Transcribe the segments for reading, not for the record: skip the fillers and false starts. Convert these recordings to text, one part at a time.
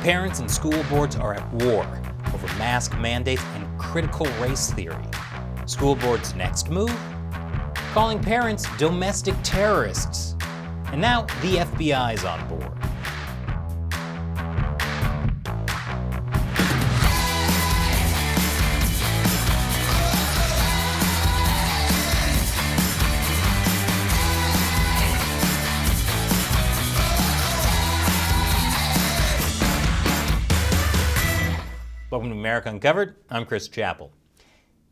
Parents and school boards are at war over mask mandates and critical race theory. School boards' next move? Calling parents domestic terrorists. And now the FBI's on board. Welcome to America Uncovered. I'm Chris Chappell.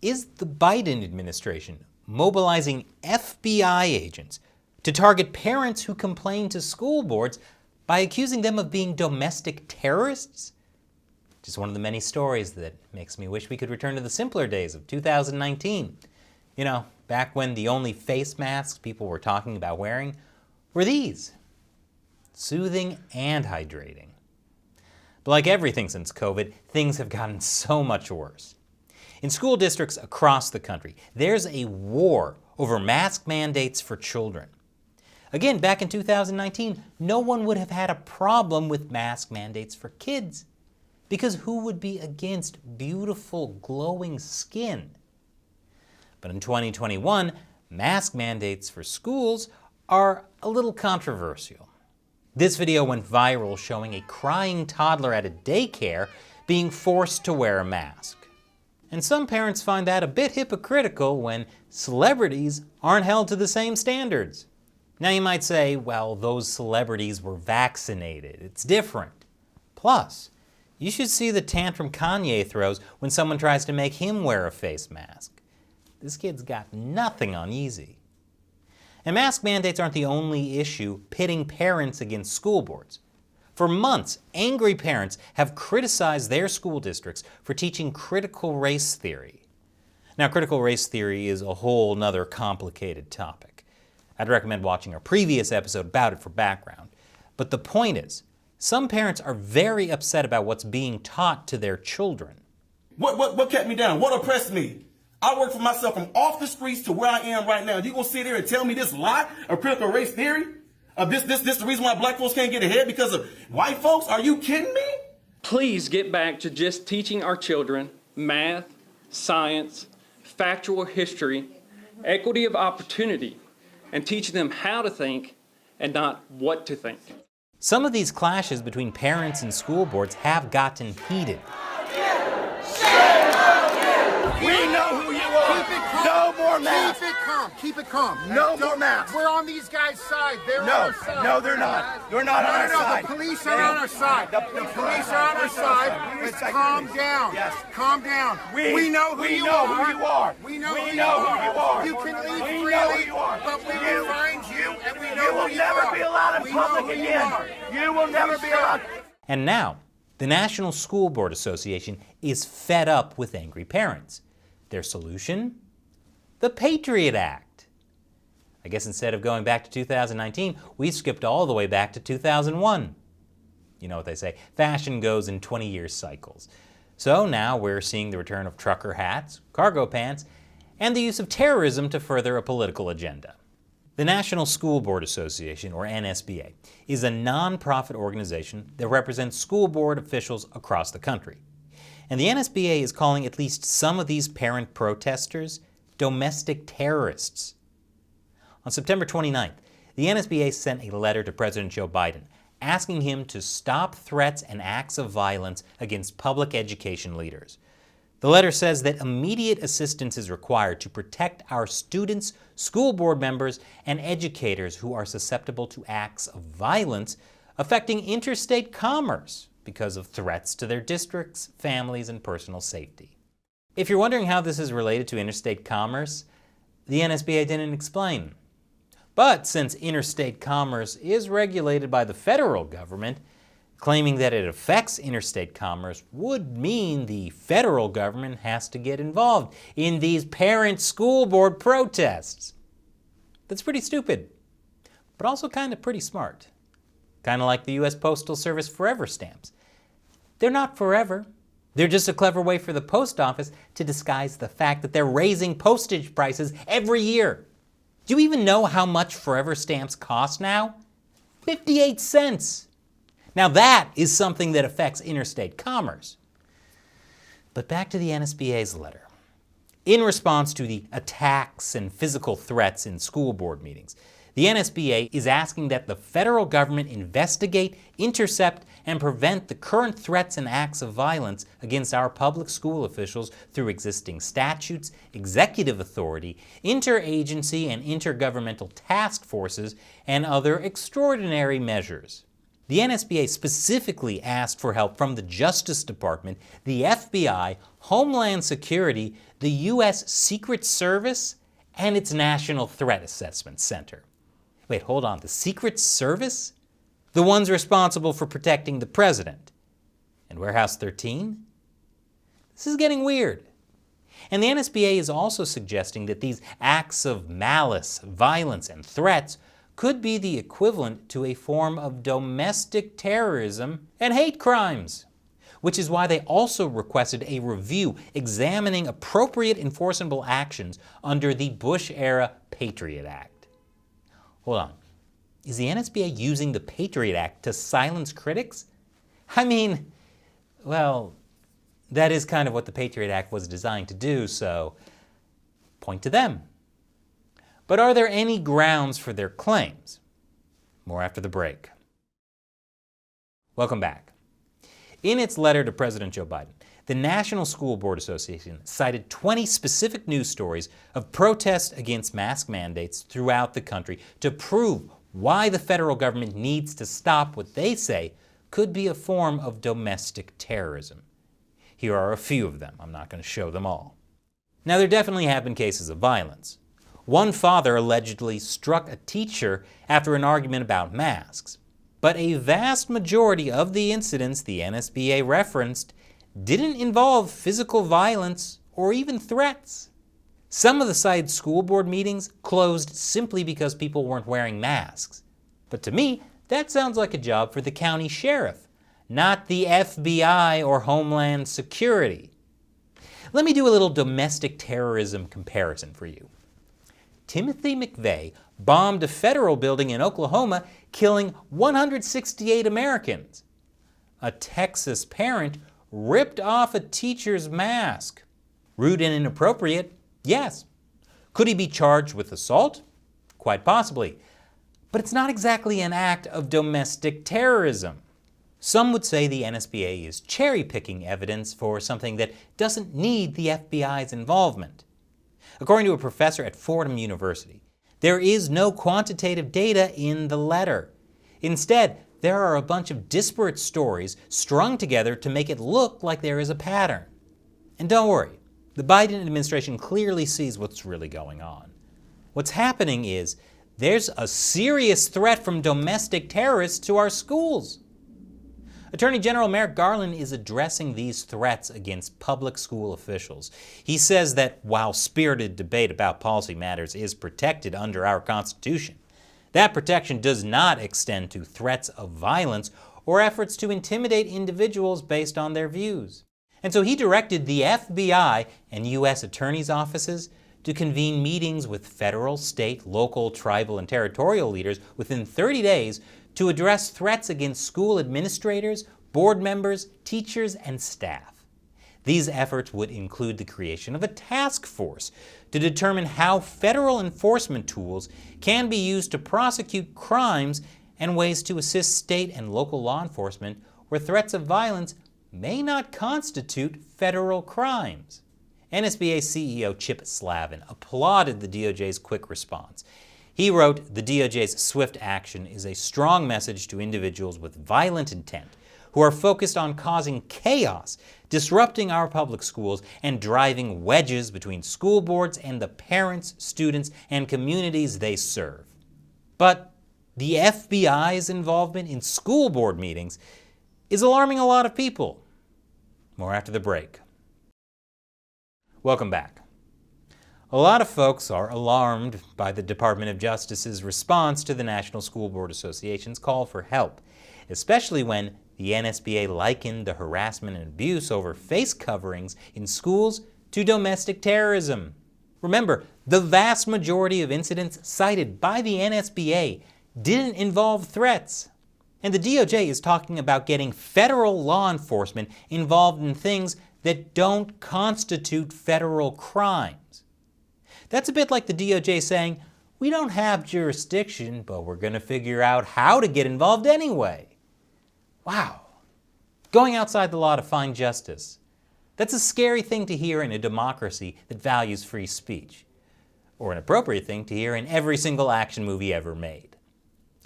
Is the Biden administration mobilizing FBI agents to target parents who complain to school boards by accusing them of being domestic terrorists? Just one of the many stories that makes me wish we could return to the simpler days of 2019. You know, back when the only face masks people were talking about wearing were these. Soothing and hydrating. But like everything since COVID, things have gotten so much worse. In school districts across the country, there's a war over mask mandates for children. Again, back in 2019, no one would have had a problem with mask mandates for kids, because who would be against beautiful, glowing skin? But in 2021, mask mandates for schools are a little controversial. This video went viral showing a crying toddler at a daycare being forced to wear a mask. And some parents find that a bit hypocritical when celebrities aren't held to the same standards. Now you might say, well, those celebrities were vaccinated. It's different. Plus, you should see the tantrum Kanye throws when someone tries to make him wear a face mask. This kid's got nothing on easy. And mask mandates aren't the only issue pitting parents against school boards. For months, angry parents have criticized their school districts for teaching critical race theory. Now, critical race theory is a whole nother complicated topic. I'd recommend watching our previous episode about it for background. But the point is, some parents are very upset about what's being taught to their children. What kept me down? What oppressed me? I work for myself from off the streets to where I am right now. You gonna sit here and tell me this lie of critical race theory? Of this the reason why black folks can't get ahead because of white folks? Are you kidding me? Please get back to just teaching our children math, science, factual history, equity of opportunity, and teach them how to think and not what to think. Some of these clashes between parents and school boards have gotten heated. We know who you are. Keep it calm. No more masks. Keep it calm. Keep it calm. No more masks. We're on these guys' side. They're on No, our side. no, they're not. You're not on our side. The police are on our side. The police are on our side. Let's calm down. Yes. Calm down. We know who you are. We know who you are. You can leave freely, but we will find you, and we know who you are. You will never be allowed in public again. You will never be allowed. And now, the National School Board Association is fed up with angry parents. Their solution? The Patriot Act. I guess instead of going back to 2019, we skipped all the way back to 2001. You know what they say, fashion goes in 20-year cycles. So now we're seeing the return of trucker hats, cargo pants, and the use of terrorism to further a political agenda. The National School Board Association, or NSBA, is a non-profit organization that represents school board officials across the country. And the NSBA is calling at least some of these parent protesters domestic terrorists. On September 29th, the NSBA sent a letter to President Joe Biden asking him to stop threats and acts of violence against public education leaders. The letter says that immediate assistance is required to protect our students, school board members, and educators who are susceptible to acts of violence affecting interstate commerce because of threats to their districts, families, and personal safety. If you're wondering how this is related to interstate commerce, the NSBA didn't explain. But since interstate commerce is regulated by the federal government, claiming that it affects interstate commerce would mean the federal government has to get involved in these parent school board protests. That's pretty stupid, but also kind of pretty smart. Kind of like the U.S. Postal Service forever stamps. They're not forever. They're just a clever way for the post office to disguise the fact that they're raising postage prices every year. Do you even know how much forever stamps cost now? 58 cents. Now that is something that affects interstate commerce. But back to the NSBA's letter. In response to the attacks and physical threats in school board meetings, the NSBA is asking that the federal government investigate, intercept, and prevent the current threats and acts of violence against our public school officials through existing statutes, executive authority, interagency and intergovernmental task forces, and other extraordinary measures. The NSBA specifically asked for help from the Justice Department, the FBI, Homeland Security, the U.S. Secret Service, and its National Threat Assessment Center. Wait, hold on, the Secret Service? The ones responsible for protecting the president. And Warehouse 13? This is getting weird. And the NSBA is also suggesting that these acts of malice, violence, and threats could be the equivalent to a form of domestic terrorism and hate crimes, which is why they also requested a review examining appropriate enforceable actions under the Bush-era Patriot Act. Hold on, is the NSBA using the Patriot Act to silence critics? I mean, well, that is kind of what the Patriot Act was designed to do, so point to them. But are there any grounds for their claims? More after the break. Welcome back. In its letter to President Joe Biden, the National School Board Association cited 20 specific news stories of protests against mask mandates throughout the country to prove why the federal government needs to stop what they say could be a form of domestic terrorism. Here are a few of them. I'm not going to show them all. Now, there definitely have been cases of violence. One father allegedly struck a teacher after an argument about masks. But a vast majority of the incidents the NSBA referenced didn't involve physical violence or even threats. Some of the cited school board meetings closed simply because people weren't wearing masks. But to me, that sounds like a job for the county sheriff, not the FBI or Homeland Security. Let me do a little domestic terrorism comparison for you. Timothy McVeigh bombed a federal building in Oklahoma, killing 168 Americans. A Texas parent ripped off a teacher's mask. Rude and inappropriate? Yes. Could he be charged with assault? Quite possibly. But it's not exactly an act of domestic terrorism. Some would say the NSBA is cherry-picking evidence for something that doesn't need the FBI's involvement. According to a professor at Fordham University, there is no quantitative data in the letter. Instead, there are a bunch of disparate stories strung together to make it look like there is a pattern. And don't worry, the Biden administration clearly sees what's really going on. What's happening is there's a serious threat from domestic terrorists to our schools. Attorney General Merrick Garland is addressing these threats against public school officials. He says that while spirited debate about policy matters is protected under our Constitution, that protection does not extend to threats of violence or efforts to intimidate individuals based on their views. And so he directed the FBI and U.S. attorneys' offices to convene meetings with federal, state, local, tribal, and territorial leaders within 30 days to address threats against school administrators, board members, teachers, and staff. These efforts would include the creation of a task force to determine how federal enforcement tools can be used to prosecute crimes and ways to assist state and local law enforcement where threats of violence may not constitute federal crimes. NSBA CEO Chip Slavin applauded the DOJ's quick response. He wrote, "The DOJ's swift action is a strong message to individuals with violent intent who are focused on causing chaos, disrupting our public schools, and driving wedges between school boards and the parents, students, and communities they serve." But the FBI's involvement in school board meetings is alarming a lot of people. More after the break. Welcome back. A lot of folks are alarmed by the Department of Justice's response to the National School Board Association's call for help, especially when the NSBA likened the harassment and abuse over face coverings in schools to domestic terrorism. Remember, the vast majority of incidents cited by the NSBA didn't involve threats. And the DOJ is talking about getting federal law enforcement involved in things that don't constitute federal crimes. That's a bit like the DOJ saying, we don't have jurisdiction, but we're going to figure out how to get involved anyway. Wow. Going outside the law to find justice. That's a scary thing to hear in a democracy that values free speech, or an appropriate thing to hear in every single action movie ever made.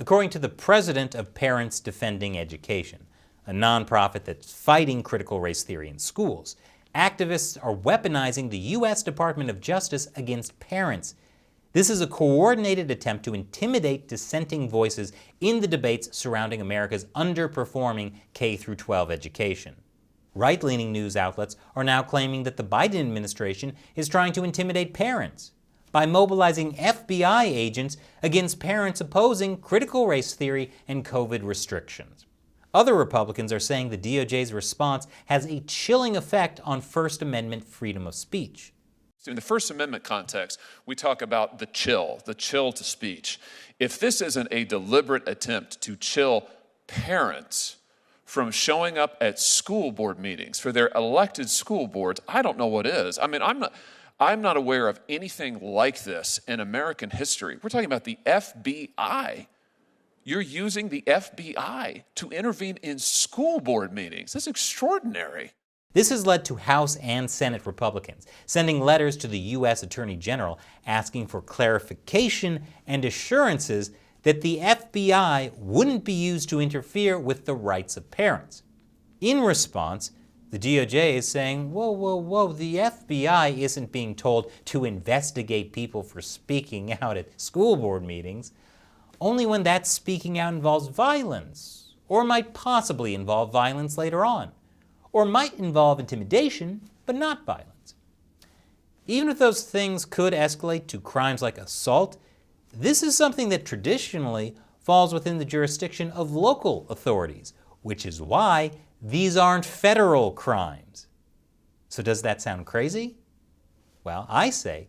According to the president of Parents Defending Education, a nonprofit that's fighting critical race theory in schools, activists are weaponizing the U.S. Department of Justice against parents. This is a coordinated attempt to intimidate dissenting voices in the debates surrounding America's underperforming K-12 education. Right-leaning news outlets are now claiming that the Biden administration is trying to intimidate parents by mobilizing FBI agents against parents opposing critical race theory and COVID restrictions. Other Republicans are saying the DOJ's response has a chilling effect on First Amendment freedom of speech. In the First Amendment context, we talk about the chill to speech. If this isn't a deliberate attempt to chill parents from showing up at school board meetings for their elected school boards, I don't know what is. I mean, I'm not aware of anything like this in American history. We're talking about the FBI. You're using the FBI to intervene in school board meetings. That's extraordinary. This has led to House and Senate Republicans sending letters to the U.S. Attorney General asking for clarification and assurances that the FBI wouldn't be used to interfere with the rights of parents. In response, the DOJ is saying, whoa, the FBI isn't being told to investigate people for speaking out at school board meetings, only when that speaking out involves violence, or might possibly involve violence later on, or might involve intimidation, but not violence. Even if those things could escalate to crimes like assault, this is something that traditionally falls within the jurisdiction of local authorities, which is why these aren't federal crimes. So does that sound crazy? Well, I say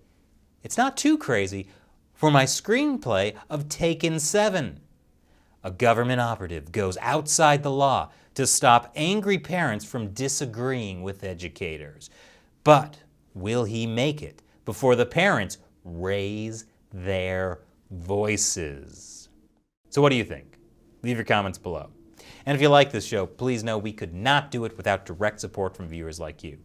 it's not too crazy for my screenplay of Taken 7. A government operative goes outside the law to stop angry parents from disagreeing with educators. But will he make it before the parents raise their voices? So what do you think? Leave your comments below. And if you like this show, please know we could not do it without direct support from viewers like you.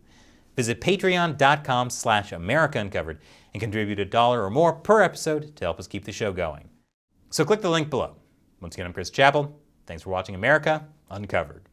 Visit patreon.com/AmericaUncovered and contribute $1 or more per episode to help us keep the show going. So click the link below. Once again, I'm Chris Chappell. Thanks for watching America Uncovered.